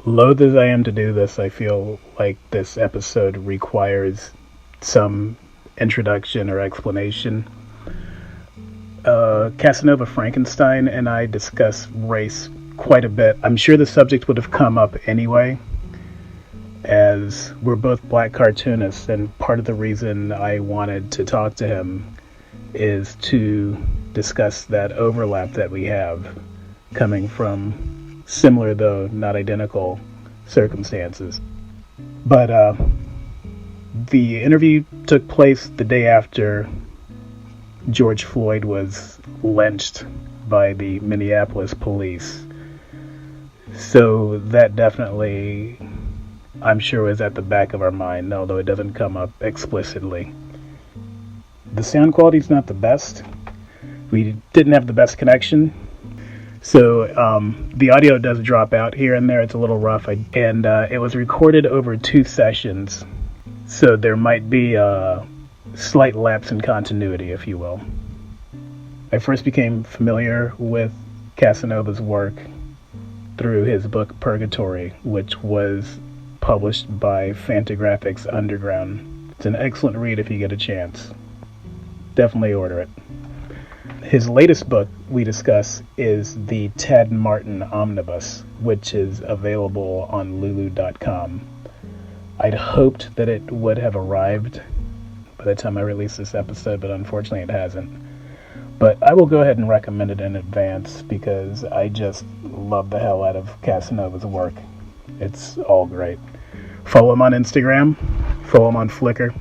Loath as I am to do this, I feel like this episode requires some introduction or explanation. Casanova Frankenstein and I discuss race quite a bit. I'm sure the subject would have come up anyway, as we're both black cartoonists, and part of the reason I wanted to talk to him is to discuss that overlap that we have coming from similar, though not identical, circumstances. But the interview took place the day after George Floyd was lynched by the Minneapolis police. So that definitely, I'm sure, was at the back of our mind, although it doesn't come up explicitly. The sound quality is not the best. We didn't have the best connection. So the audio does drop out here and there. It's a little rough. And it was recorded over 2 sessions. So there might be a slight lapse in continuity, if you will. I first became familiar with Casanova's work through his book Purgatory, which was published by Fantagraphics Underground. It's an excellent read if you get a chance. Definitely order it. His latest book we discuss is the Ted Martin Omnibus, which is available on lulu.com. I'd hoped that it would have arrived by the time I release this episode, but unfortunately it hasn't. But I will go ahead and recommend it in advance because I just love the hell out of Casanova's work. It's all great. Follow him on Instagram. Follow him on Flickr.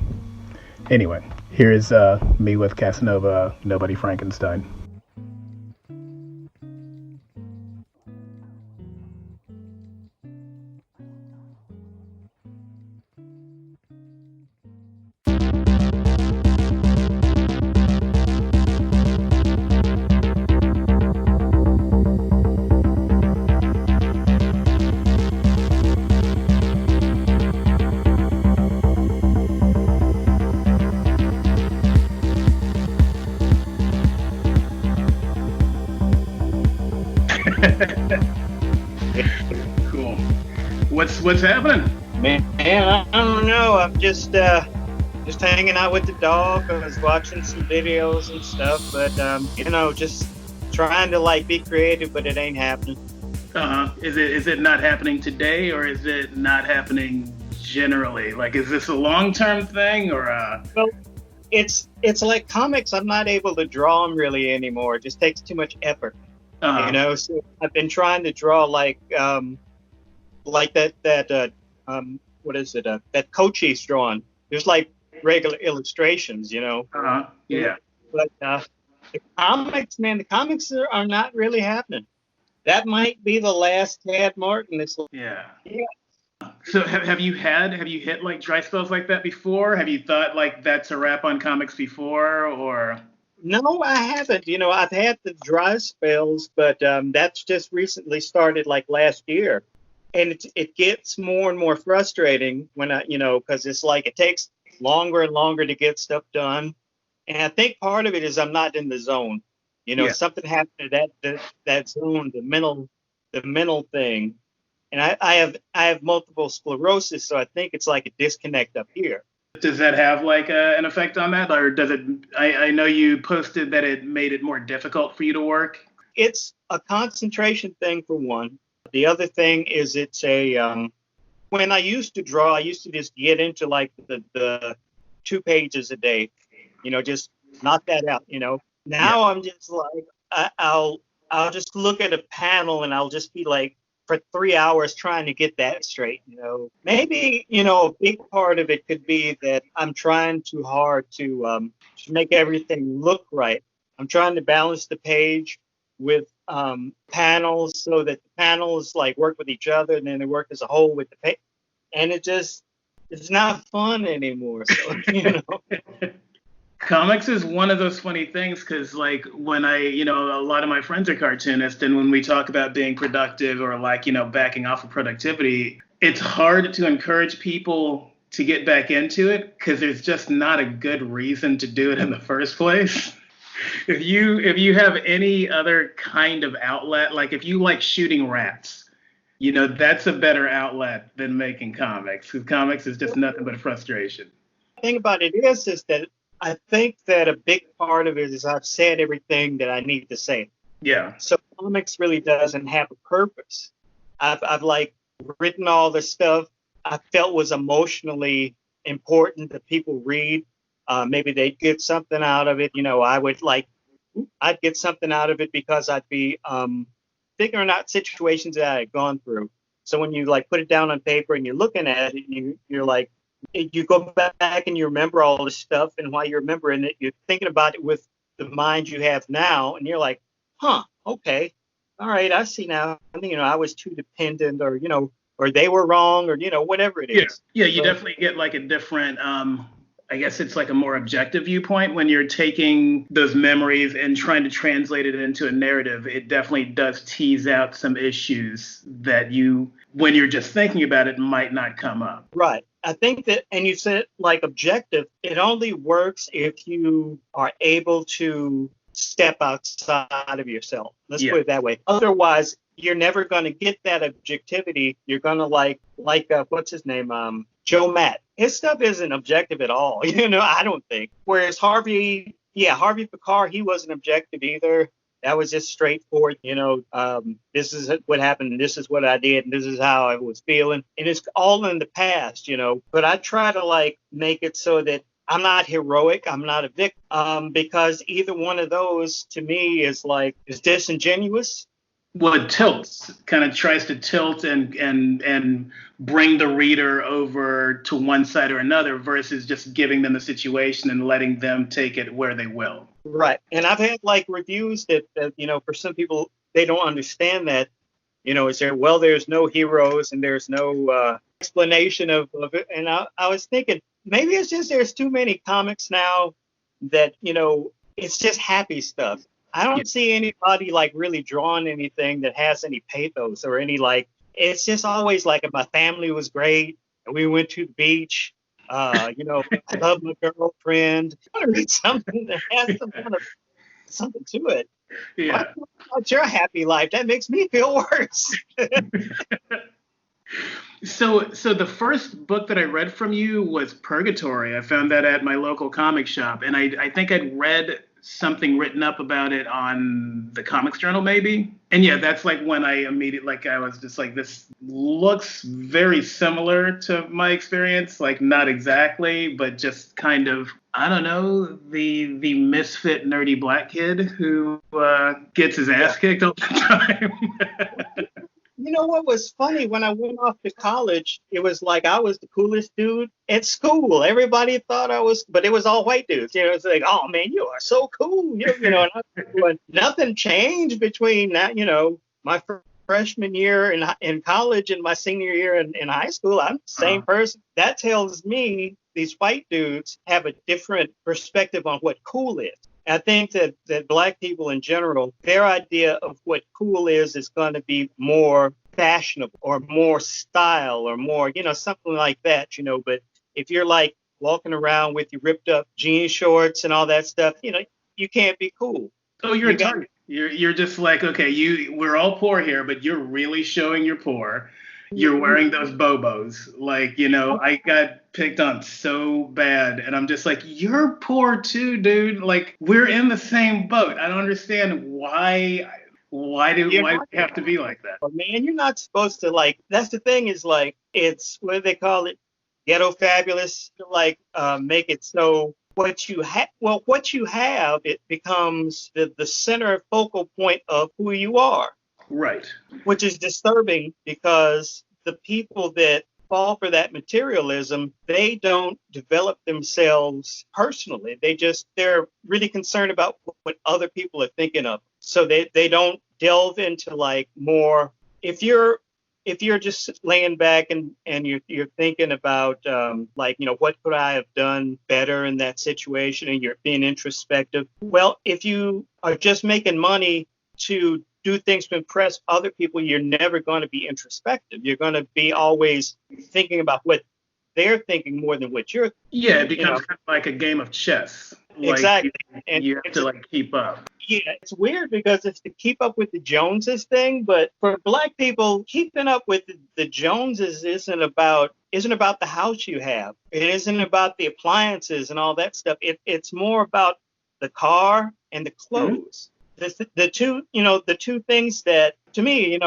Anyway, here's me with Casanova, Nobody Frankenstein. Cool. What's happening? Man, I don't know. I'm just hanging out with the dog. I was watching some videos and stuff, but just trying to like be creative, but it ain't happening. Is it not happening today, or is it not happening generally? Like, is this a long-term thing, or Well, it's like comics. I'm not able to draw them really anymore. It just takes too much effort. So I've been trying to draw like that what is it? That Cochise drawing. There's like regular illustrations, Yeah. But the comics are not really happening. That might be the last Tad Martin. Yeah. Yeah. So have you hit like dry spells like that before? Have you thought like that's a wrap on comics before, or? No, I haven't. I've had the dry spells, but that's just recently started like last year. And it gets more and more frustrating when because it's like it takes longer and longer to get stuff done. And I think part of it is I'm not in the zone. Yeah. Something happened to that zone, the mental thing. And I have multiple sclerosis, so I think it's like a disconnect up here. Does that have like an effect on that, or does it? I know you posted that it made it more difficult for you to work. It's a concentration thing for one. The other thing is it's when I used to draw, I used to just get into like the 2 pages a day, just knock that out, Now I'm just like, I'll just look at a panel and I'll just be like, for 3 hours trying to get that straight, Maybe, a big part of it could be that I'm trying too hard to make everything look right. I'm trying to balance the page with panels so that the panels like work with each other and then they work as a whole with the page. And it's not fun anymore. So, Comics is one of those funny things because, like, when a lot of my friends are cartoonists, and when we talk about being productive or, like, backing off of productivity, it's hard to encourage people to get back into it because there's just not a good reason to do it in the first place. If you have any other kind of outlet, like if you like shooting rats, You know, that's a better outlet than making comics, because comics is just nothing but frustration. The thing about it is that I think that a big part of it is I've said everything that I need to say. Yeah. So comics really doesn't have a purpose. I've like written all the stuff I felt was emotionally important that people read. Maybe they'd get something out of it. You know, I'd get something out of it because I'd be figuring out situations that I had gone through. So when you like put it down on paper and you're looking at it, you're like, you go back and you remember all this stuff, and while you're remembering it, you're thinking about it with the mind you have now, and you're like, huh, okay, all right, I see now. You know, I was too dependent, or or they were wrong, or whatever it Yeah. is. Yeah, you But definitely get like a different I guess it's like a more objective viewpoint when you're taking those memories and trying to translate it into a narrative. It definitely does tease out some issues that you, when you're just thinking about it, might not come up. right, I think that, and you said like objective. It only works if you are able to step outside of yourself. Let's Yeah. put it that way. Otherwise, you're never going to get that objectivity. You're going to like what's his name? Joe Matt. His stuff isn't objective at all. I don't think. Whereas Harvey Pekar, he wasn't objective either. That was just straightforward. This is what happened, and this is what I did, and this is how I was feeling, and it's all in the past. But I try to like make it so that I'm not heroic. I'm not a victim, because either one of those to me is disingenuous. Well, it tilts, kind of tries to tilt and bring the reader over to one side or another versus just giving them the situation and letting them take it where they will. Right. And I've had like reviews that for some people, they don't understand that, there's no heroes and there's no explanation of it. And I was thinking, maybe it's just there's too many comics now that, it's just happy stuff. I don't see anybody like really drawing anything that has any pathos or any it's just always like if my family was great and we went to the beach, I love my girlfriend. I want to read something that has something to it. Yeah. What's your happy life? That makes me feel worse. So the first book that I read from you was Purgatory. I found that at my local comic shop, and I think I'd read something written up about it on the Comics Journal maybe. And yeah, that's like when I immediately, I was just like, this looks very similar to my experience, like not exactly, but just kind of, I don't know, the misfit nerdy black kid who gets his ass kicked all the time. You know what was funny? When I went off to college, it was like I was the coolest dude at school. Everybody thought I was, but it was all white dudes. It's like, oh man, you are so cool. And nothing changed between that. My freshman year in college and my senior year in high school. I'm the same person. That tells me these white dudes have a different perspective on what cool is. I think that black people in general, their idea of what cool is going to be more fashionable or more style or more, something like that, But if you're like walking around with your ripped up jean shorts and all that stuff, you can't be cool. Oh, you're a target. You're just like, okay, we're all poor here, but you're really showing you're poor. You're wearing those bobos. I got picked on so bad. And I'm just like, you're poor too, dude. Like, we're in the same boat. I don't understand why do we have to be like that? Man, you're not supposed to that's the thing is it's, what do they call it? Ghetto fabulous. Make it so what you have, it becomes the center focal point of who you are. Right. Which is disturbing because the people that fall for that materialism, they don't develop themselves personally. They're really concerned about what other people are thinking of. So they don't delve into more. If you're just laying back and you're thinking about what could I have done better in that situation, and you're being introspective. Well, if you are just making money to do things to impress other people, you're never going to be introspective. You're going to be always thinking about what they're thinking more than what you're thinking. Yeah, it becomes kind of like a game of chess. like exactly. And you have to like keep up. yeah, it's weird because it's to keep up with the Joneses thing, but for black people, keeping up with the Joneses isn't about the house you have. It isn't about the appliances and all that stuff. It's more about the car and the Mhm. clothes. The two things that to me,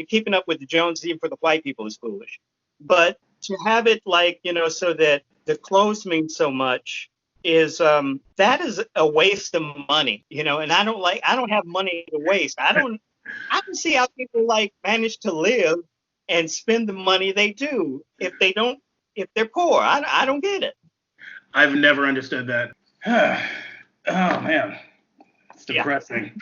keeping up with the Joneses even for the white people is foolish. But to have it like, so that the clothes mean so much is that is a waste of money, and I don't have money to waste. I don't see how people like manage to live and spend the money they do if they're poor. I don't get it. I've never understood that. Oh man, it's Yeah. depressing.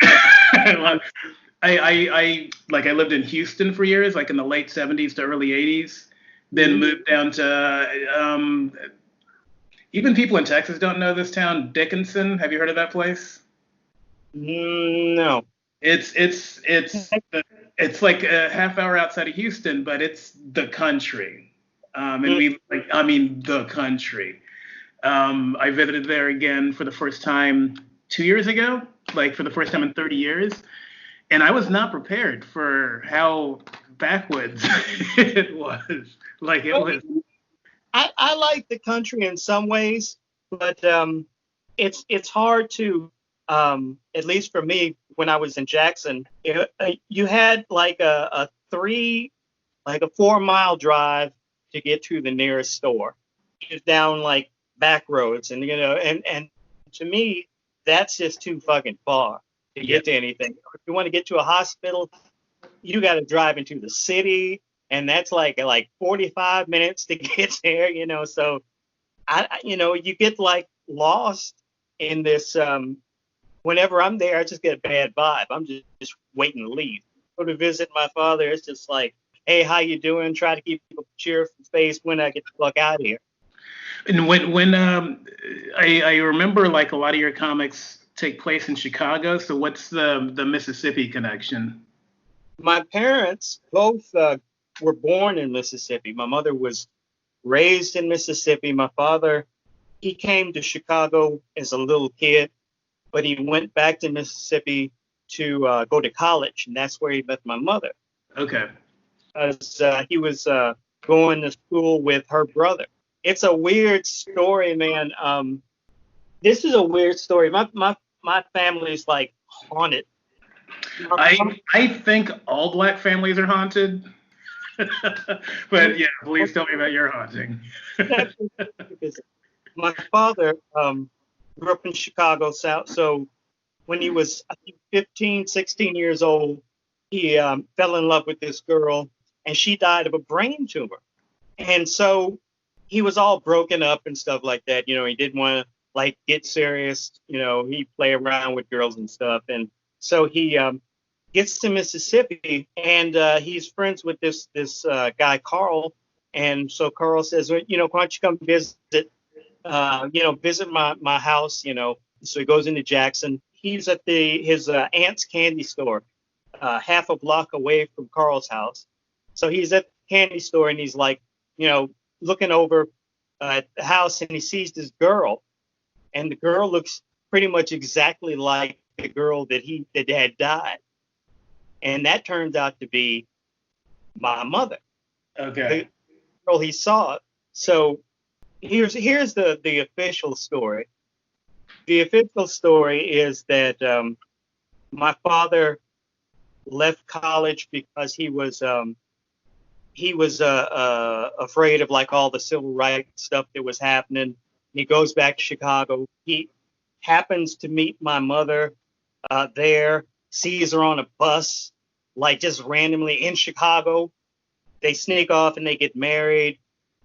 I lived in Houston for years, like in the late '70s to early '80s. Then Mhm. moved down to even people in Texas don't know this town, Dickinson. Have you heard of that place? No. It's like a half hour outside of Houston, but it's the country. And Mm. we like I mean the country. I visited there again for the first time 2 years ago, like for the first time in 30 years, and I was not prepared for how backwoods it was. Like it Well, was. I like the country in some ways, but it's hard to at least for me when I was in Jackson, you had like a 4 mile drive to get to the nearest store. It's down like back roads, and and to me that's just too fucking far to Yeah. get to anything. If you want to get to a hospital, you got to drive into the city, and that's like 45 minutes to get there. So you get like lost in this. Whenever I'm there, I just get a bad vibe. I'm just waiting to leave. Go to visit my father. It's just like, hey, how you doing? Try to keep a cheerful face when I get the fuck out of here. And when I remember like a lot of your comics take place in Chicago. So what's the Mississippi connection? My parents both were born in Mississippi. My mother was raised in Mississippi. My father, he came to Chicago as a little kid, but he went back to Mississippi to go to college, and that's where he met my mother. Okay. As he was going to school with her brother. It's a weird story, man. This is a weird story. My family's like haunted. My I think all black families are haunted. But yeah, please tell me about your haunting. my father grew up in Chicago South, so when he was I think 15, 16 years old, he fell in love with this girl, and she died of a brain tumor. And so he was all broken up and stuff like that. He didn't want to like get serious. He play around with girls and stuff. And so he gets to Mississippi, and he's friends with this guy Carl. And so Carl says, well, why don't you come visit my house. So he goes into Jackson. He's at his aunt's candy store, half a block away from Carl's house. So he's at the candy store, and he's like, looking over at the house, and he sees this girl, and the girl looks pretty much exactly like the girl that had died, and that turns out to be my mother, Okay. the girl he saw. So here's the official story. The official story is that my father left college because he was afraid of like all the civil rights stuff that was happening. He goes back to Chicago. He happens to meet my mother there, sees her on a bus, like just randomly in Chicago. They sneak off and they get married.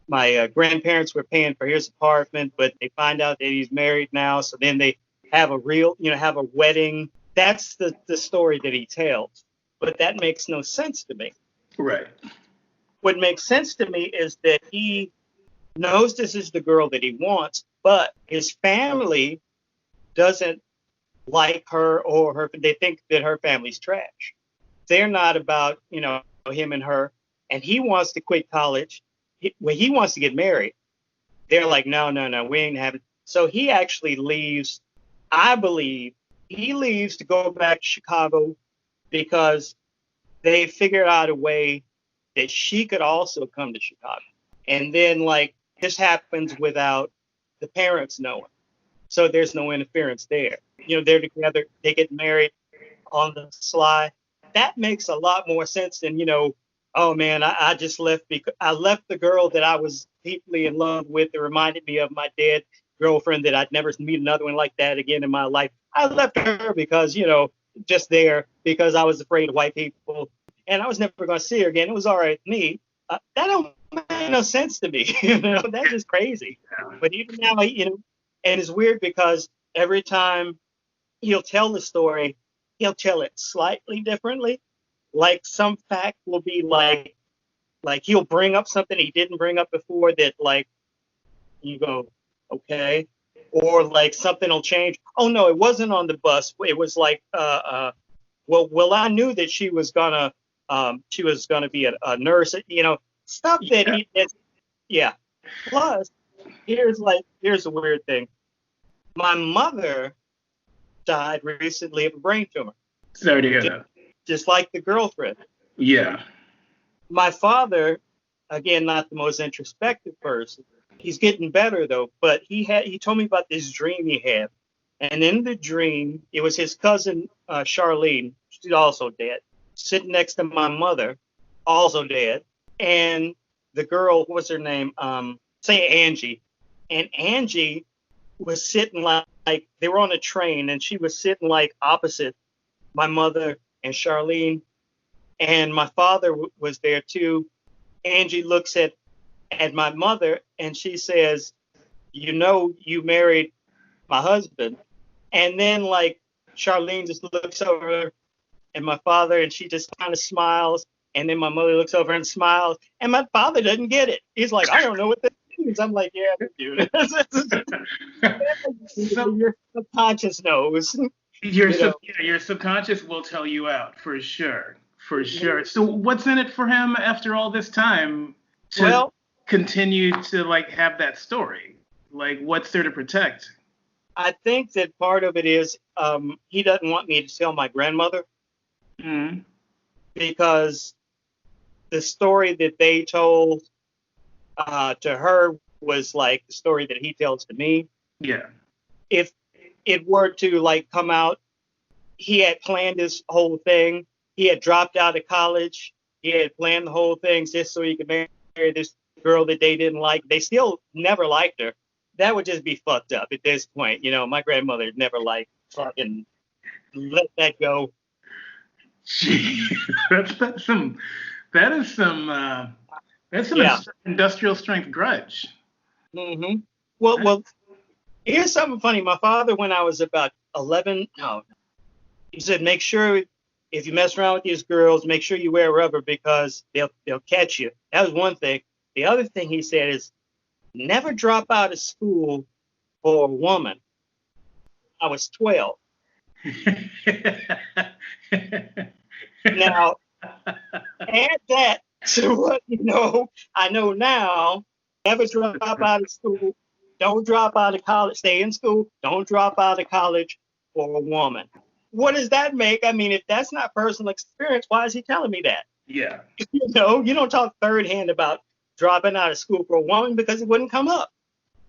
My grandparents were paying for his apartment, but they find out that he's married now. So then they have have a wedding. That's the story that he tells. But that makes no sense to me. Right. What makes sense to me is that he knows this is the girl that he wants, but his family doesn't like her or her. They think that her family's trash. They're not about, him and her. And he wants to quit college. When he wants to get married, they're like, no, no, no, we ain't having. So he actually leaves, I believe, he leaves to go back to Chicago because they figured out a way that she could also come to Chicago. And then, like, this happens without the parents knowing. So there's no interference there. They're together, they get married on the sly. That makes a lot more sense than, oh man, I just left because I left the girl that I was deeply in love with. It reminded me of my dead girlfriend that I'd never meet another one like that again in my life. I left her because, just there because I was afraid of white people and I was never going to see her again. It was all right with me. That don't make no sense to me. That's just crazy. But even now, and it's weird because every time he'll tell the story, he'll tell it slightly differently. Like some fact will be like he'll bring up something he didn't bring up before that like you go, okay. Or like something will change. Oh no, it wasn't on the bus. It was like well I knew that she was gonna be a nurse, stuff that he did. Yeah. Plus, here's a weird thing. My mother died recently of a brain tumor. Sorry to hear that. Just like the girlfriend. Yeah. My father, again, not the most introspective person. He's getting better though, but he told me about this dream he had. And in the dream, it was his cousin Charlene, she's also dead, sitting next to my mother, also dead, and the girl, what's her name? Say Angie. And Angie was sitting like they were on a train, and she was sitting like opposite my mother and Charlene, and my father was there too. Angie looks at my mother and she says, you married my husband. And then like Charlene just looks over and my father and she just kind of smiles. And then my mother looks over and smiles. And my father doesn't get it. He's like, I don't know what that means. I'm like, yeah, dude. So, your subconscious knows. Your subconscious will tell you out for sure. For sure. So what's in it for him after all this time to continue to like have that story? Like what's there to protect? I think that part of it is he doesn't want me to tell my grandmother because the story that they told to her was like the story that he tells to me. Yeah. If it were to like come out, he had planned this whole thing. He had dropped out of college. He had planned the whole thing just so he could marry this girl that they didn't like. They still never liked her. That would just be fucked up at this point. My grandmother never liked fucking let that go. Gee, that's some industrial strength grudge. Mm-hmm. Well, here's something funny. My father, when I was about 11, he said, make sure if you mess around with these girls, make sure you wear rubber because they'll catch you. That was one thing. The other thing he said is never drop out of school for a woman. I was 12. Now, add that to what I know now. Never drop out of school. Don't drop out of college. Stay in school. Don't drop out of college for a woman. What does that make? I mean, if that's not personal experience, why is he telling me that? Yeah. You don't talk third hand about dropping out of school for a woman because it wouldn't come up.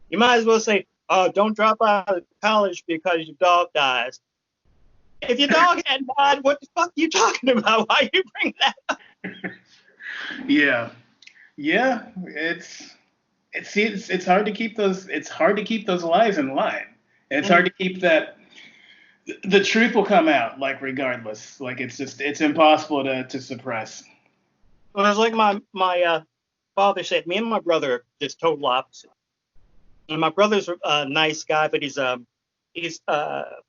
You might as well say, don't drop out of college because your dog dies. If your dog hadn't died, what the fuck are you talking about? Why you bring that up? Yeah. It's hard to keep those lies in line. And it's hard to keep that. The truth will come out, like regardless. Like it's impossible to suppress. Well, it's like my father said. Me and my brother are just total opposite. And my brother's a nice guy, but he's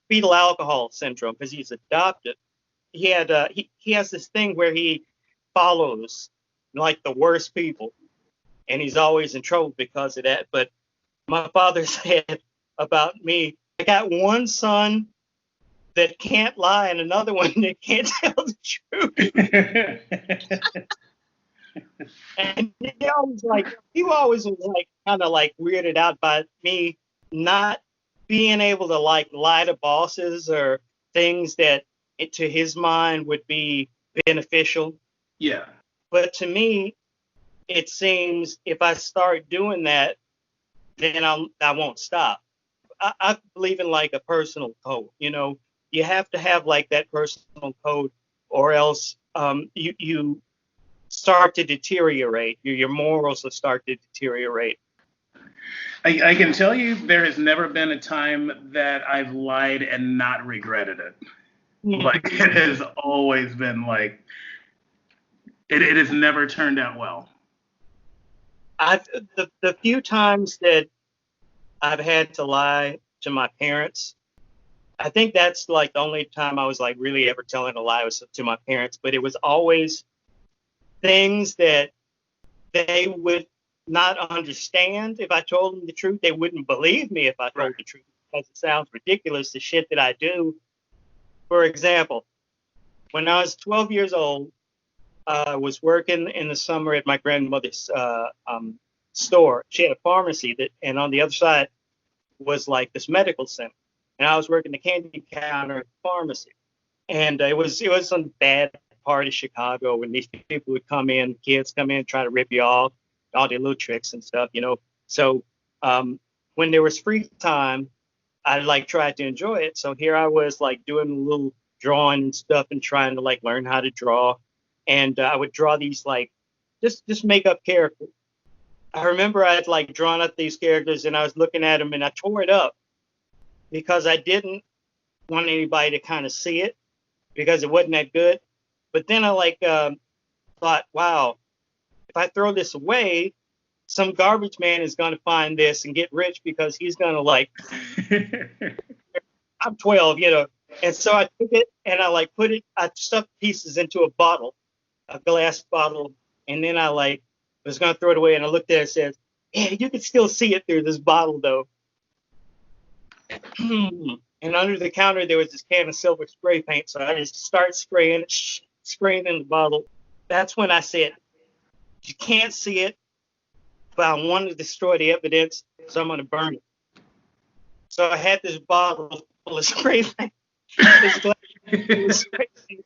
fetal alcohol syndrome because he's adopted. He has this thing where he follows like the worst people, and he's always in trouble because of that. But my father said about me, I got one son that can't lie and another one that can't tell the truth. And he always was like kind of like weirded out by me not being able to like lie to bosses or things that to his mind would be beneficial. Yeah. But to me, it seems if I start doing that, then I won't stop. I believe in like a personal code. You have to have like that personal code, or else you start to deteriorate. Your morals will start to deteriorate. I can tell you there has never been a time that I've lied and not regretted it. Like, it has always been like, it has never turned out well. The few times that I've had to lie to my parents, I think that's like the only time I was like really ever telling a lie was to my parents, but it was always things that they would not understand if I told them the truth. They wouldn't believe me if I told the truth because it sounds ridiculous, the shit that I do. For example, when I was 12 years old, I was working in the summer at my grandmother's store. She had a pharmacy and on the other side was like this medical center. And I was working the candy counter at the pharmacy. And it was some bad part of Chicago when these people would come in, kids come in, try to rip you off, all their little tricks and stuff. So when there was free time, I like tried to enjoy it. So here I was like doing a little drawing and stuff and trying to like learn how to draw. And I would draw these like just make up characters. I remember I had like drawn up these characters and I was looking at them and I tore it up because I didn't want anybody to kind of see it because it wasn't that good. But then I like thought, wow, if I throw this away, some garbage man is going to find this and get rich because he's going to like, I'm 12, And so I took it and I like I stuffed pieces into a bottle, a glass bottle. And then I like was going to throw it away. And I looked at it and said, yeah, you can still see it through this bottle though. And under the counter, there was this can of silver spray paint. So I just start spraying in the bottle. That's when I said, you can't see it, but I want to destroy the evidence, so I'm going to burn it. So I had this bottle full of spray paint, this glass full of spray paint,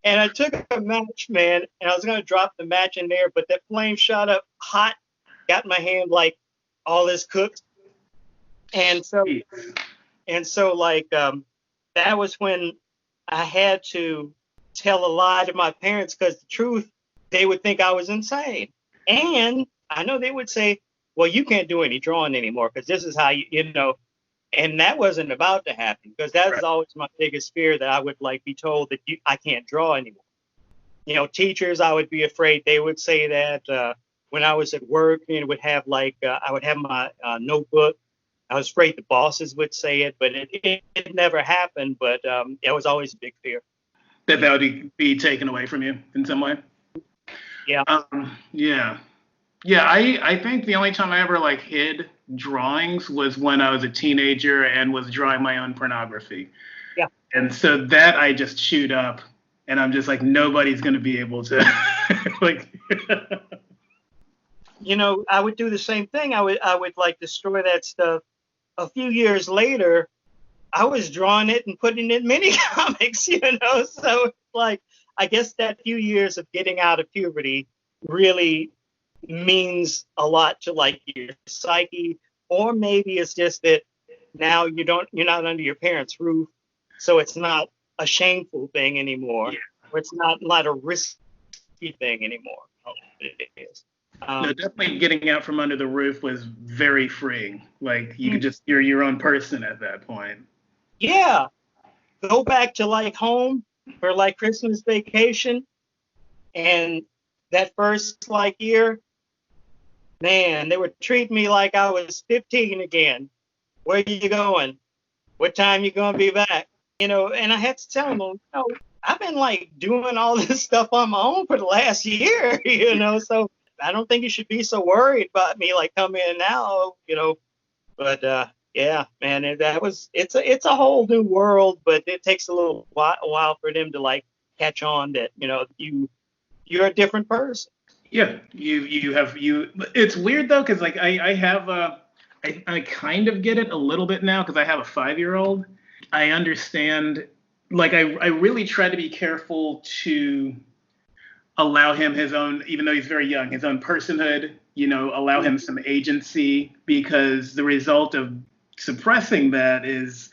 and I took a match, man, and I was going to drop the match in there, but that flame shot up hot, got my hand like all this cooked. And so like, that was when I had to tell a lie to my parents because the truth, they would think I was insane. And I know they would say, well, you can't do any drawing anymore because this is how and that wasn't about to happen because that was always my biggest fear, that I would like be told that I can't draw anymore. Teachers, I would be afraid they would say that when I was at work and would have like, I would have my notebook. I was afraid the bosses would say it, but it never happened. But it was always a big fear. That would be taken away from you in some way? Yeah. Yeah, I think the only time I ever like hid drawings was when I was a teenager and was drawing my own pornography. Yeah. And so that I just chewed up, and I'm just like, nobody's going to be able to like. I would do the same thing. I would like destroy that stuff. A few years later, I was drawing it and putting it in mini comics, So like, I guess that few years of getting out of puberty really means a lot to like your psyche, or maybe it's just that now you're not under your parents' roof, so it's not a shameful thing anymore, or it's not a risky thing anymore. It is. No, definitely getting out from under the roof was very freeing. Like you could just, you're your own person at that point. Yeah. Go back to like home for like Christmas vacation, and that first like year, man, they would treat me like I was 15 again. Where are you going? What time you gonna be back? And I had to tell them, I've been like doing all this stuff on my own for the last year, so I don't think you should be so worried about me like coming in now, But yeah, man, it's a whole new world, but it takes a little while for them to like catch on that you're a different person. Yeah, it's weird though, because like I I kind of get it a little bit now because I have a 5-year-old. I understand, like, I really try to be careful to allow him his own, even though he's very young, his own personhood, allow him some agency, because the result of suppressing that is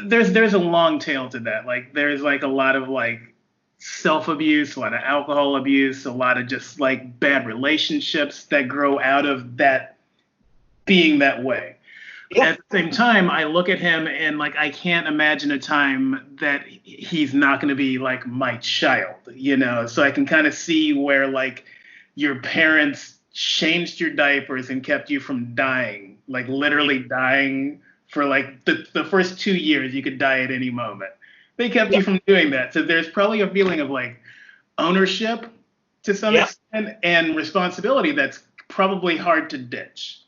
there's a long tail to that. Like, there's like a lot of like self-abuse, a lot of alcohol abuse, a lot of just like bad relationships that grow out of that being that way. Yeah. At the same time, I look at him and like I can't imagine a time that he's not going to be like my child, So I can kind of see where like your parents changed your diapers and kept you from dying, like literally dying for like the first 2 years. You could die at any moment. They kept you from doing that. So there's probably a feeling of like ownership to some extent and responsibility that's probably hard to ditch.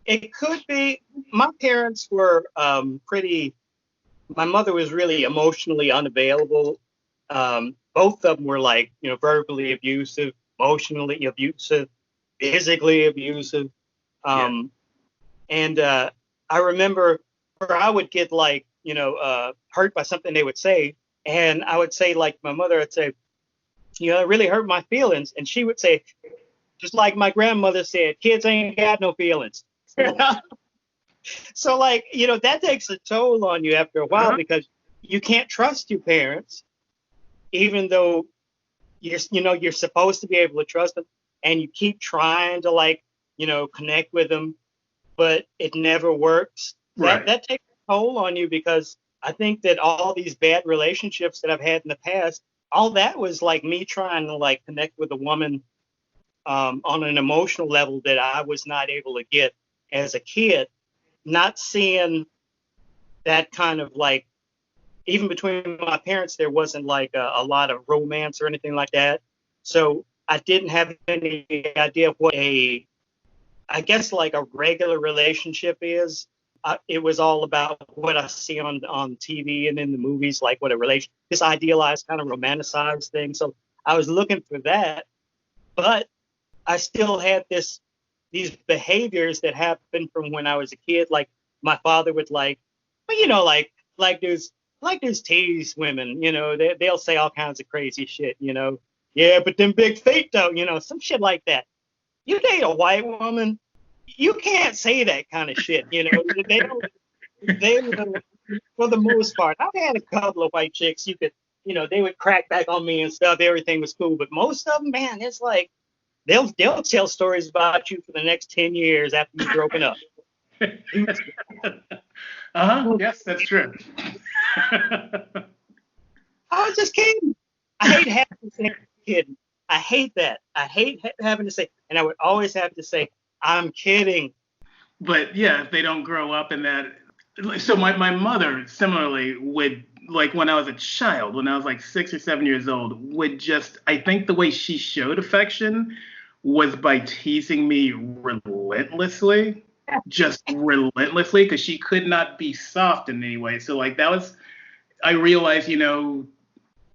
It could be. My parents were my mother was really emotionally unavailable. Both of them were like, verbally abusive, emotionally abusive, physically abusive. And I remember where I would get like, hurt by something they would say. And I would say, like, my mother would say, it really hurt my feelings. And she would say, just like my grandmother said, kids ain't got no feelings. So like, that takes a toll on you after a while because you can't trust your parents, even though you're supposed to be able to trust them, and you keep trying to like, connect with them, but it never works. Right. That takes a toll on you, because I think that all these bad relationships that I've had in the past, all that was like me trying to like connect with a woman on an emotional level that I was not able to get as a kid, not seeing that kind of like, even between my parents, there wasn't like a lot of romance or anything like that. So I didn't have any idea of what I guess like a regular relationship is. It was all about what I see on TV and in the movies, like what this idealized kind of romanticized thing. So I was looking for that, but I still had these behaviors that happened from when I was a kid. Like my father would like dudes tease women, they'll say all kinds of crazy shit, yeah, but them big feet though, some shit like that. You date a white woman, you can't say that kind of shit, they don't, for the most part. I've had a couple of white chicks, they would crack back on me and stuff, everything was cool, but most of them, man, it's like, they'll tell stories about you for the next 10 years after you've broken up. Yes, that's true. I was just kidding. I hate having to say kidding. I hate that. I hate having to say, and I would always have to say, I'm kidding. But yeah, if they don't grow up in that. So my mother similarly would, like when I was a child, when I was like 6 or 7 years old, would just, I think the way she showed affection was by teasing me relentlessly, because she could not be soft in any way. So like that was, I realized,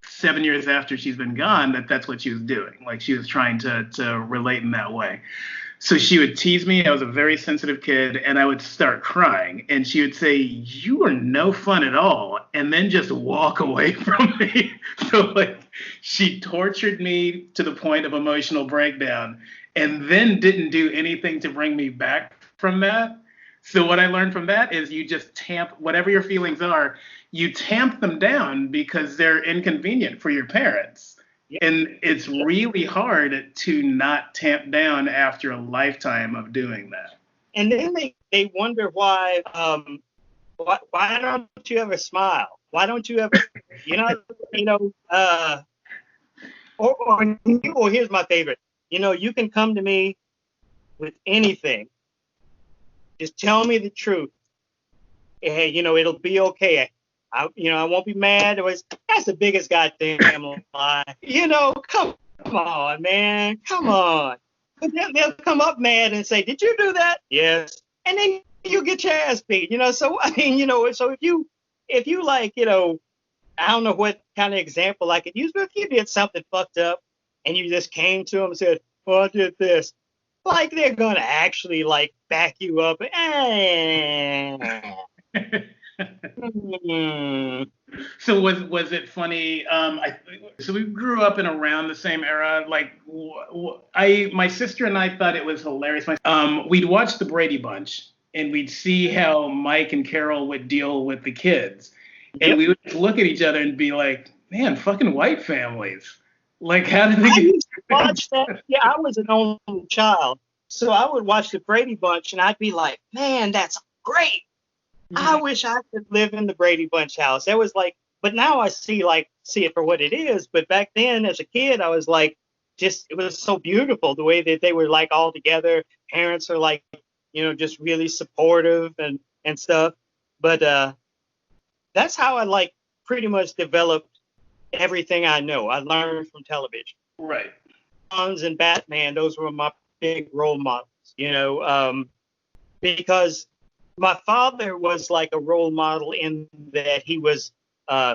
7 years after she's been gone, that's what she was doing. Like she was trying to relate in that way. So she would tease me. I was a very sensitive kid, and I would start crying. And she would say, "You are no fun at all," and then just walk away from me. So like she tortured me to the point of emotional breakdown, and then didn't do anything to bring me back from that. So what I learned from that is you just tamp whatever your feelings are, you tamp them down because they're inconvenient for your parents. And it's really hard to not tamp down after a lifetime of doing that. And then they wonder why don't you ever smile? Why don't you ever, or here's my favorite. You can come to me with anything. Just tell me the truth. Hey, it'll be okay. I won't be mad. That's the biggest goddamn lie. Come on, man. Come on. But they'll come up mad and say, "Did you do that?" Yes. And then you get your ass beat. So I mean, so if you like, I don't know what kind of example I could use, but if you did something fucked up and you just came to them and said, "Oh, I did this," like they're gonna actually like back you up. So was it funny? So we grew up in around the same era. Like my sister and I thought it was hilarious. We'd watch the Brady Bunch, and we'd see how Mike and Carol would deal with the kids, and Yep. we would just look at each other and be like, "Man, fucking white families. Like, how did they I get?" used to watch that. Yeah, I was an only child, so I would watch the Brady Bunch, and I'd be like, "Man, that's great. I wish I could live in the Brady Bunch house." That was like, but now I see it for what it is. But back then, as a kid, I was like, just it was so beautiful the way that they were like all together. Parents are like, just really supportive and stuff. But that's how I like pretty much developed everything I know. I learned from television. Right. Bonds and Batman, those were my big role models, because my father was like a role model in that he was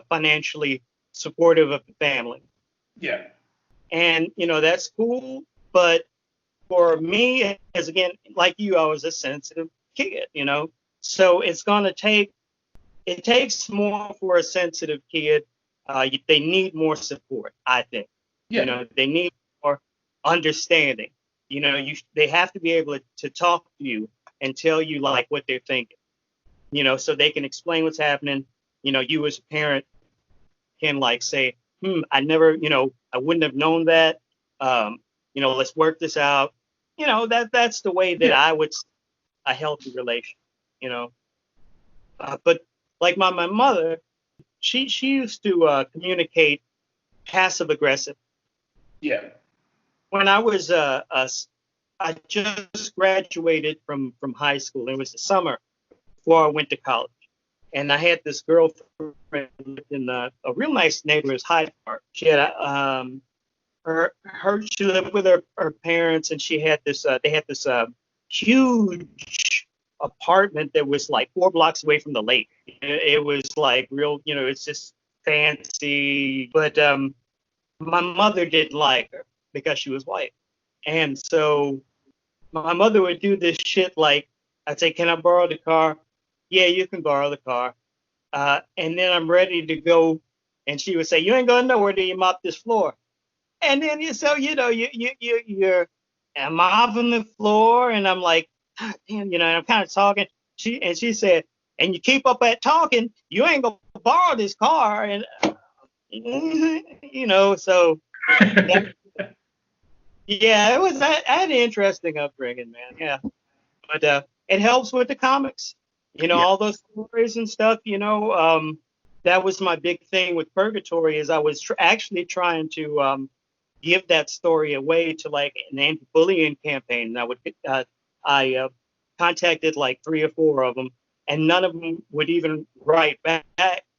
financially supportive of the family. Yeah. And, that's cool. But for me, as again, like you, I was a sensitive kid, So it takes more for a sensitive kid. They need more support, I think. Yeah. They need more understanding. They have to be able to talk to you and tell you like what they're thinking, so they can explain what's happening. You as a parent can like say, I never, I wouldn't have known that. Let's work this out. That's the way that I would a healthy relation, you know. But like my mother, she used to communicate passive aggressive. Yeah. When I just graduated from high school. It was the summer before I went to college, and I had this girlfriend in a real nice neighborhood, Hyde Park. She had she lived with her parents, and they had this huge apartment that was like 4 blocks away from the lake. It was like real, it's just fancy. But my mother didn't like her because she was white, and so my mother would do this shit like, I'd say, "Can I borrow the car?" "Yeah, you can borrow the car." And then I'm ready to go, and she would say, "You ain't going nowhere till you mop this floor." And then you're mopping the floor, and I'm like, "God damn," and I'm kind of talking. She said, "And you keep up that talking, you ain't gonna borrow this car." And so yeah, it was I had an interesting upbringing, man. Yeah. But it helps with the comics, Yeah. all those stories and stuff. That was my big thing with Purgatory is I was actually trying to give that story away to like an anti-bullying campaign. And I contacted like 3 or 4 of them, and none of them would even write back.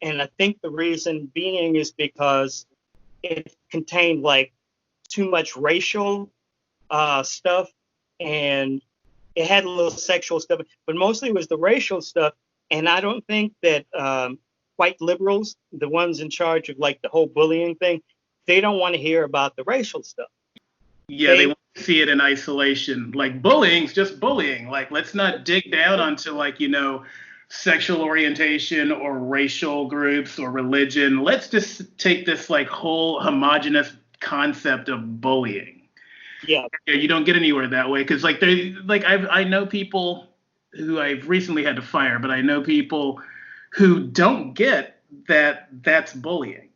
And I think the reason being is because it contained like too much racial stuff, and it had a little sexual stuff, but mostly it was the racial stuff. And I don't think that white liberals, the ones in charge of like the whole bullying thing, they don't want to hear about the racial stuff. Yeah, they want to see it in isolation. Like bullying's just bullying. Like let's not dig down onto like, sexual orientation or racial groups or religion. Let's just take this like whole homogenous concept of bullying. Yeah. You don't get anywhere that way because I know people who I've recently had to fire, but I know people who don't get that that's bullying.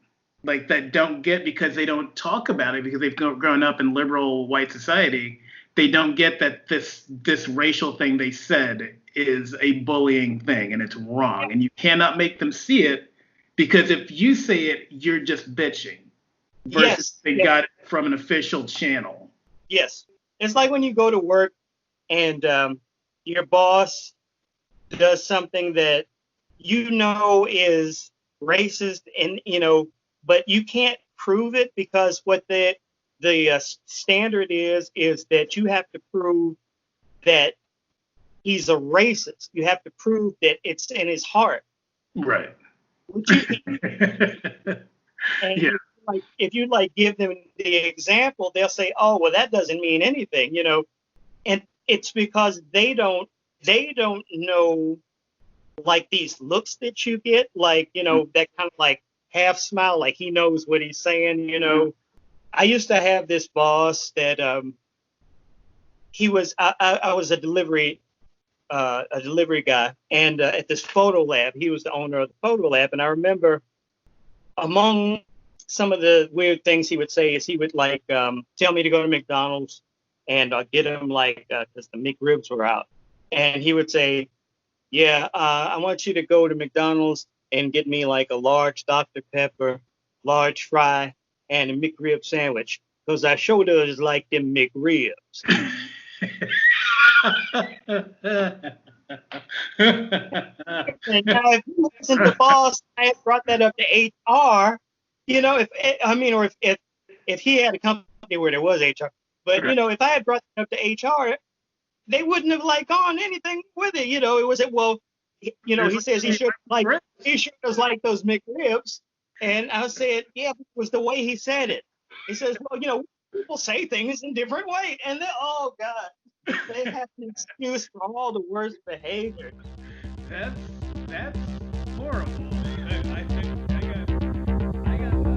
Like that don't get because they don't talk about it because they've grown up in liberal white society. They don't get that this racial thing they said is a bullying thing and it's wrong. And you cannot make them see it because if you say it, you're just bitching versus they got it from an official channel. Yes. It's like when you go to work and your boss does something that is racist, and but you can't prove it because what the standard is that you have to prove that he's a racist. You have to prove that it's in his heart. Right. And yeah. If you give them the example, they'll say, "Oh, well, that doesn't mean anything," And it's because they don't know, like, these looks that you get, like, that kind of like half smile, like he knows what he's saying. I used to have this boss that he was I was a delivery guy, and at this photo lab, he was the owner of the photo lab, and I remember among some of the weird things he would say is he would like tell me to go to McDonald's and get him like because the McRibs were out, and he would say, "Yeah, I want you to go to McDonald's and get me like a large Dr. Pepper, large fry, and a McRib sandwich because our shoulders like them McRibs." And now, if he wasn't the boss, I had brought that up to HR. If I mean, or if he had a company where there was HR, but if I had brought that up to HR, they wouldn't have like gone anything with it. It was well, he says he sure does like those McRibs, and I said, yeah, but it was the way he said it. He says, well, people say things in different ways, and then, oh God, they have an excuse for all the worst behavior. That's horrible. I think I got nothing.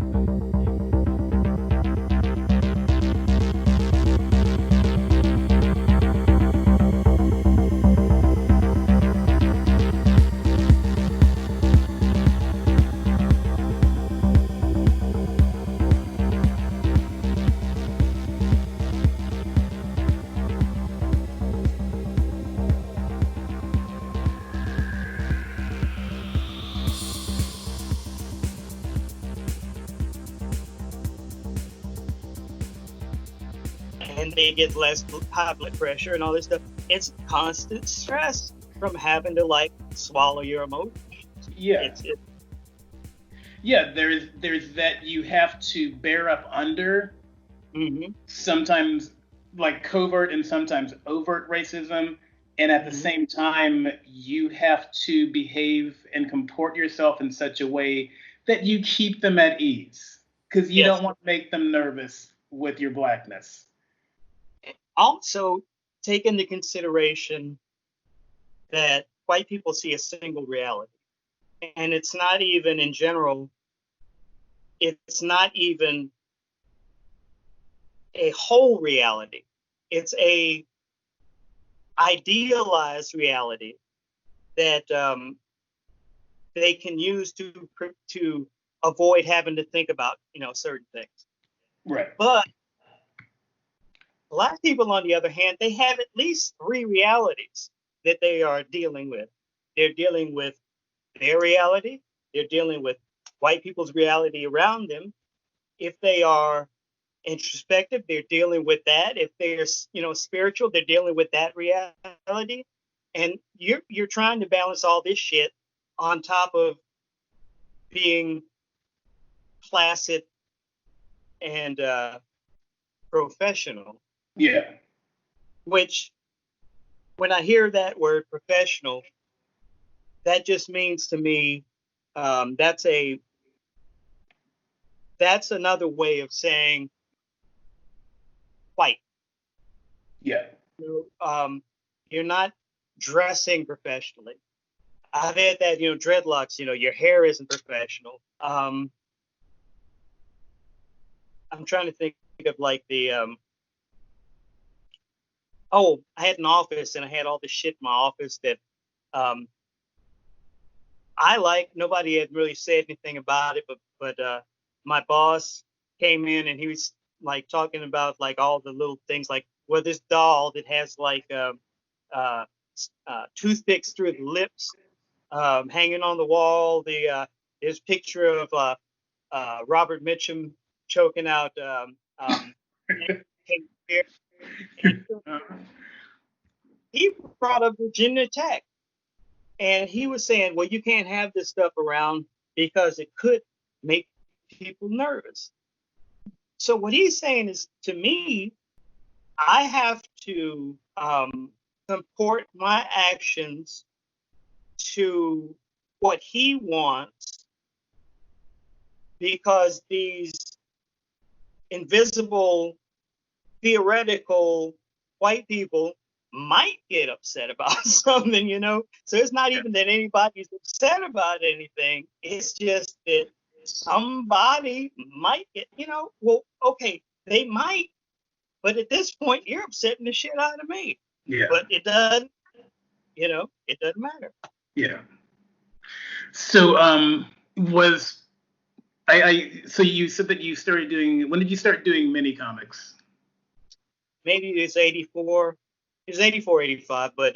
And they get less high blood pressure and all this stuff. It's constant stress from having to like swallow your emotions. Yeah. Yeah, there's that you have to bear up under, sometimes like covert and sometimes overt racism, and at the same time you have to behave and comport yourself in such a way that you keep them at ease because you don't want to make them nervous with your blackness. Also, take into consideration that white people see a single reality, and it's not even in general. It's not even a whole reality. It's a idealized reality that they can use to avoid having to think about certain things. Right. But Black people, on the other hand, they have at least three realities that they are dealing with. They're dealing with their reality. They're dealing with white people's reality around them. If they are introspective, they're dealing with that. If they're spiritual, they're dealing with that reality. And you're trying to balance all this shit on top of being placid and professional. Yeah. Which, when I hear that word professional, that just means to me that's another way of saying white. Yeah. You're not dressing professionally. I've had that, dreadlocks, your hair isn't professional. I'm trying to think of like the I had an office and I had all this shit in my office that I like. Nobody had really said anything about it, but my boss came in and he was like talking about like all the little things, like, well, this doll that has like toothpicks through the lips hanging on the wall. There's a picture of Robert Mitchum choking out he brought up Virginia Tech, and he was saying, well, you can't have this stuff around because it could make people nervous. So what he's saying is, to me, I have to comport my actions to what he wants, because these invisible theoretical white people might get upset about something, you know. So it's not even that anybody's upset about anything. It's just that somebody might get, you know, well, okay, they might, but at this point, you're upsetting the shit out of me. Yeah. But it doesn't, you know, it doesn't matter. Yeah. So was so you said that you started doing, when did you start doing mini comics? Maybe it's 84. It was 84, 85. But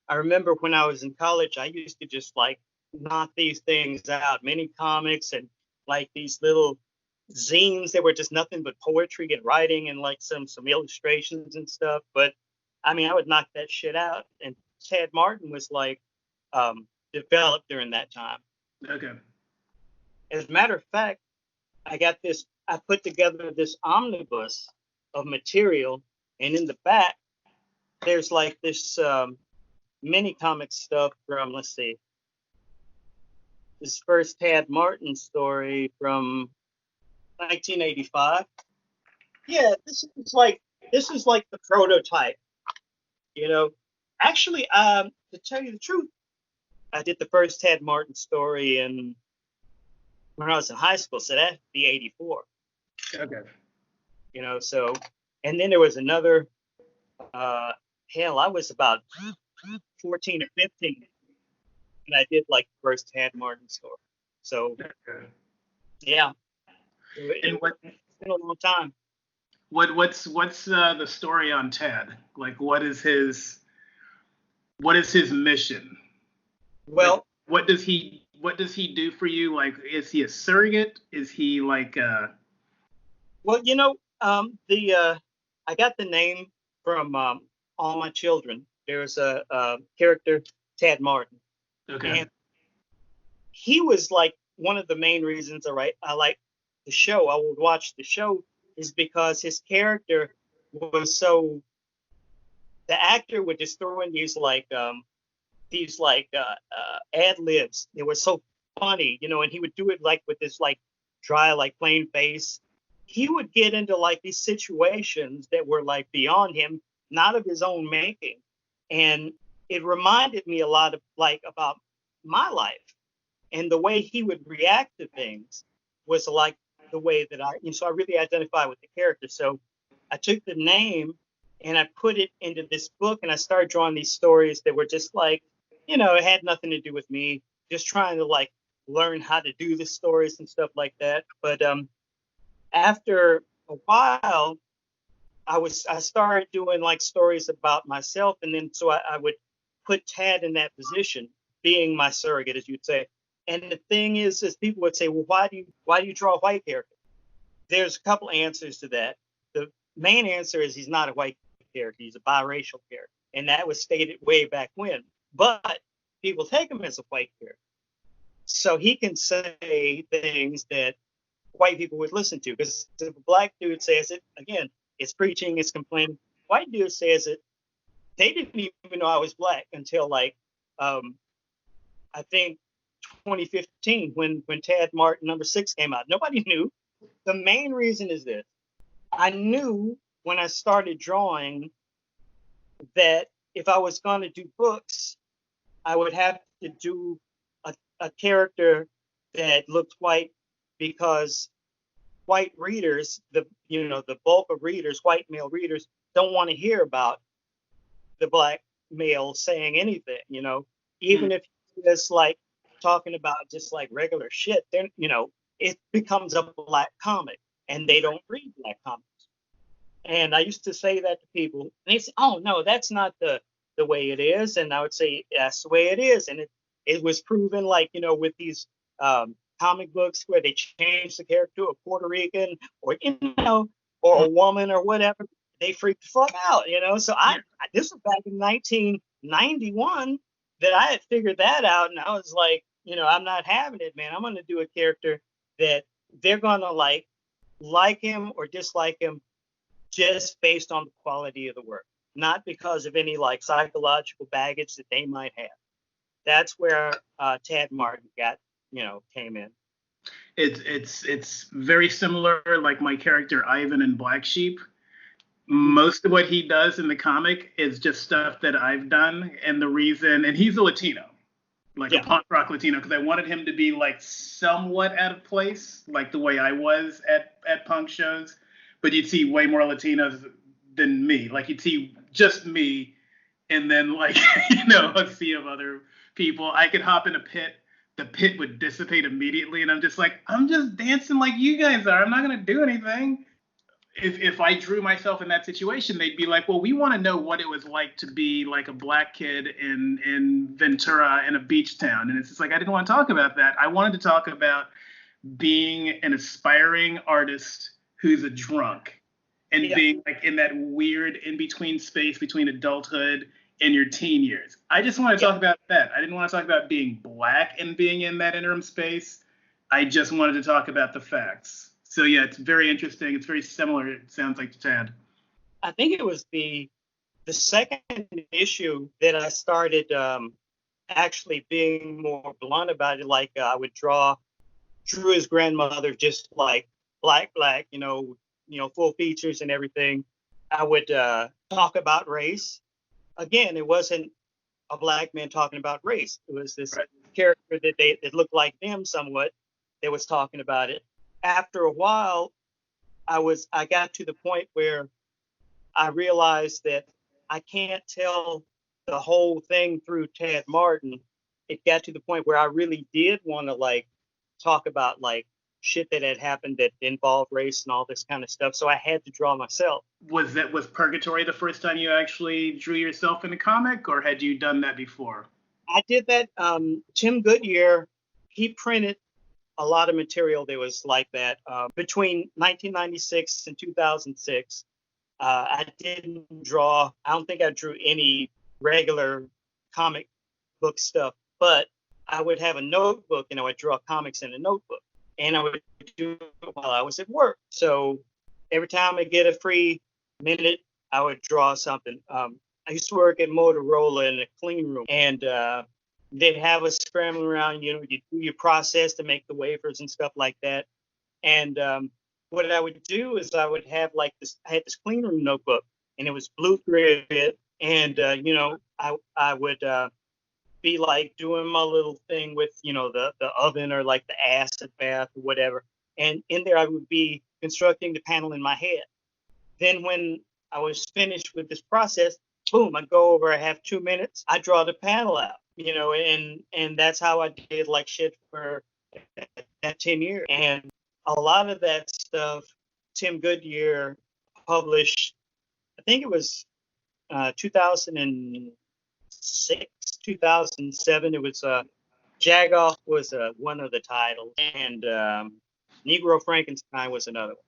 I remember when I was in college, I used to just like knock these things out, mini comics and like these little zines that were just nothing but poetry and writing and like some illustrations and stuff. But I mean, I would knock that shit out. And Ted Martin was like developed during that time. Okay. As a matter of fact, I put together this omnibus of material, and in the back, there's like this mini comic stuff from, let's see, this first Tad Martin story from 1985. Yeah, this is like the prototype, you know. Actually, to tell you the truth, I did the first Tad Martin story when I was in high school, so that'd be 84. Okay. You know, so, and then there was another, hell, I was about 14 or 15, and I did like the first Tad Martin story. So, Okay. yeah, And it's been a long time. what's the story on Ted? Like, what is his mission? Like, Well, what does he do for you? Like, is he a surrogate? Is he like well, you know, I got the name from All My Children. There's a character, Tad Martin, okay. and he was like one of the main reasons I like the show. I would watch the show is because his character was so. The actor would just throw in these like ad libs. They were so funny, you know, and he would do it like with this like dry, like plain face. He would get into like these situations that were like beyond him, not of his own making. And it reminded me a lot of like about my life. And the way he would react to things was like the way that so I really identify with the character. So I took the name and I put it into this book and I started drawing these stories that were just like, you know, it had nothing to do with me, just trying to like learn how to do the stories and stuff like that. But after a while, I started doing like stories about myself, and then so I would put Tad in that position, being my surrogate, as you'd say. And the thing is people would say, well, why do you draw a white character? There's a couple answers to that. The main answer is he's not a white character; he's a biracial character, and that was stated way back when. But people take him as a white character, so he can say things that white people would listen to. Because if a black dude says it, again, it's preaching, it's complaining. White dude says it, they didn't even know I was black until like I think 2015 when Tad Martin #6 came out. Nobody knew. The main reason is this: I knew when I started drawing that if I was going to do books, I would have to do a character that looked white, because white readers, the bulk of readers, white male readers, don't want to hear about the black male saying anything, you know, even if it's like talking about just like regular shit, then, you know, it becomes a black comic and they don't read black comics. And I used to say that to people, and they say, "Oh no, that's not the way it is." And I would say, "That's the way it is." And it was proven, like, you know, with these comic books where they change the character to a Puerto Rican or, you know, or a woman or whatever, they freaked the fuck out, you know. So this was back in 1991 that I had figured that out, and I was like, you know, I'm not having it, man. I'm going to do a character that they're going to like him or dislike him just based on the quality of the work, not because of any like psychological baggage that they might have. That's where Tad Martin came in. It's very similar, like my character Ivan in Black Sheep. most of what he does in the comic is just stuff that I've done, and the reason, and he's a Latino, like a Yeah. punk rock Latino, because I wanted him to be like somewhat out of place, like the way I was at punk shows. But you'd see way more Latinos than me. Like you'd see just me, and then like a sea of other people. I could hop in a pit. The pit would dissipate immediately, and I'm just like, I'm just dancing like you guys are. I'm not gonna do anything. If I drew myself in that situation, they'd be like, well, we want to know what it was like to be like a black kid in Ventura in a beach town. And it's just like, I didn't want to talk about that. I wanted to talk about being an aspiring artist who's a drunk and being like in that weird in-between space between adulthood and your teen years. I just want to talk about that. I didn't want to talk about being black and being in that interim space. I just wanted to talk about the facts. So yeah, it's very interesting. It's very similar, it sounds like, to Tad. I think it was the second issue that I started actually being more blunt about it. Like I would drew his grandmother just like black, full features and everything. I would talk about race. Again, it wasn't a black man talking about race. It was this character that looked like them somewhat that was talking about it. After a while, I got to the point where I realized that I can't tell the whole thing through Tad Martin. It got to the point where I really did want to like talk about like shit that had happened that involved race and all this kind of stuff. So I had to draw myself. Was Purgatory the first time you actually drew yourself in a comic, or had you done that before? I did that. Tim Goodyear, he printed a lot of material that was like that between 1996 and 2006. I didn't draw. I don't think I drew any regular comic book stuff, but I would have a notebook and I would draw comics in a notebook, and I would do it while I was at work. So every time I get a free minute, I would draw something. I used to work at Motorola in a clean room, and they'd have us scrambling around, you do your process to make the wafers and stuff like that. And what I would do is I would have like this, I had this clean room notebook, and it was blue thread. And, I would be like doing my little thing with, the oven or like the acid bath or whatever. And in there, I would be constructing the panel in my head. Then when I was finished with this process, boom, I go over, I have 2 minutes, I draw the panel out. And that's how I did like shit for that 10 years. And a lot of that stuff, Tim Goodyear published, I think it was 2006, 2007. It was Jagoff was one of the titles, and Negro Frankenstein was another one.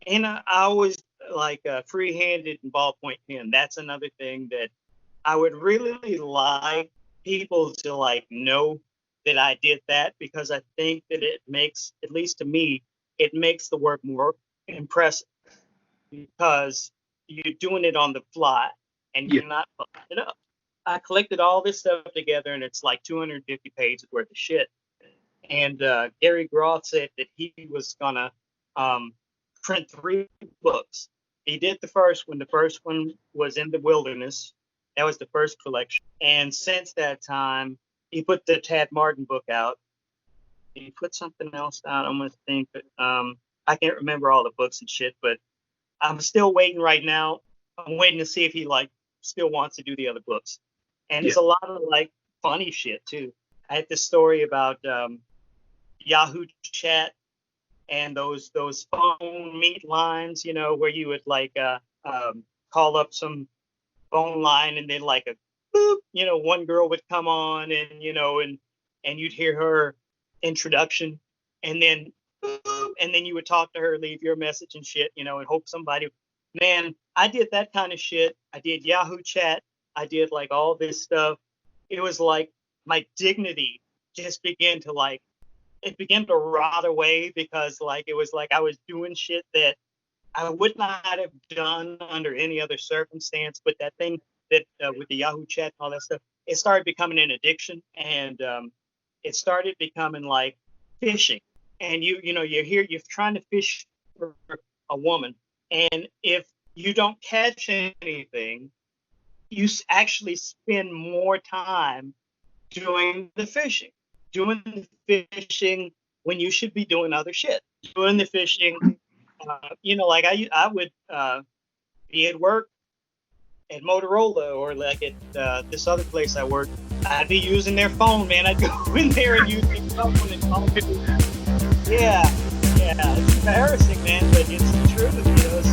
And I was like free-handed and ballpoint pen. That's another thing that I would really like people to like know that I did that, because I think that it makes, at least to me, it makes the work more impressive, because you're doing it on the fly and you're not fucking it up. I collected all this stuff together, and it's like 250 pages worth of shit. And Gary Groth said that he was gonna print 3 books. He did the first one. The first one was In the Wilderness. That was the first collection. And since that time, he put the Tad Martin book out. He put something else out. I'm going to think. I can't remember all the books and shit, but I'm still waiting right now. I'm waiting to see if he like still wants to do the other books. And it's a lot of like funny shit too. I had this story about Yahoo Chat and those phone meet lines, where you would like call up some phone line, and then like a boop, one girl would come on, and and you'd hear her introduction, and then boop, and then you would talk to her, leave your message and shit, and hope somebody. Man, I did that kind of shit. I did Yahoo Chat. I did like all this stuff. It was like my dignity just began to like, it began to rot away, because like it was like I was doing shit that I would not have done under any other circumstance. But that thing that with the Yahoo Chat and all that stuff, it started becoming an addiction, and it started becoming like fishing. And you're here, you're trying to fish for a woman, and if you don't catch anything. You actually spend more time doing the fishing, when you should be doing other shit, doing the fishing. Like I would be at work at Motorola or like at this other place I work. I'd be using their phone, man. I'd go in there and use their phone and call people. Yeah, it's embarrassing, man, but it's the truth.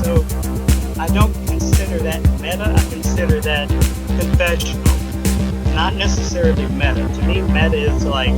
So I don't consider that meta. I consider that confessional, not necessarily meta. To me, meta is like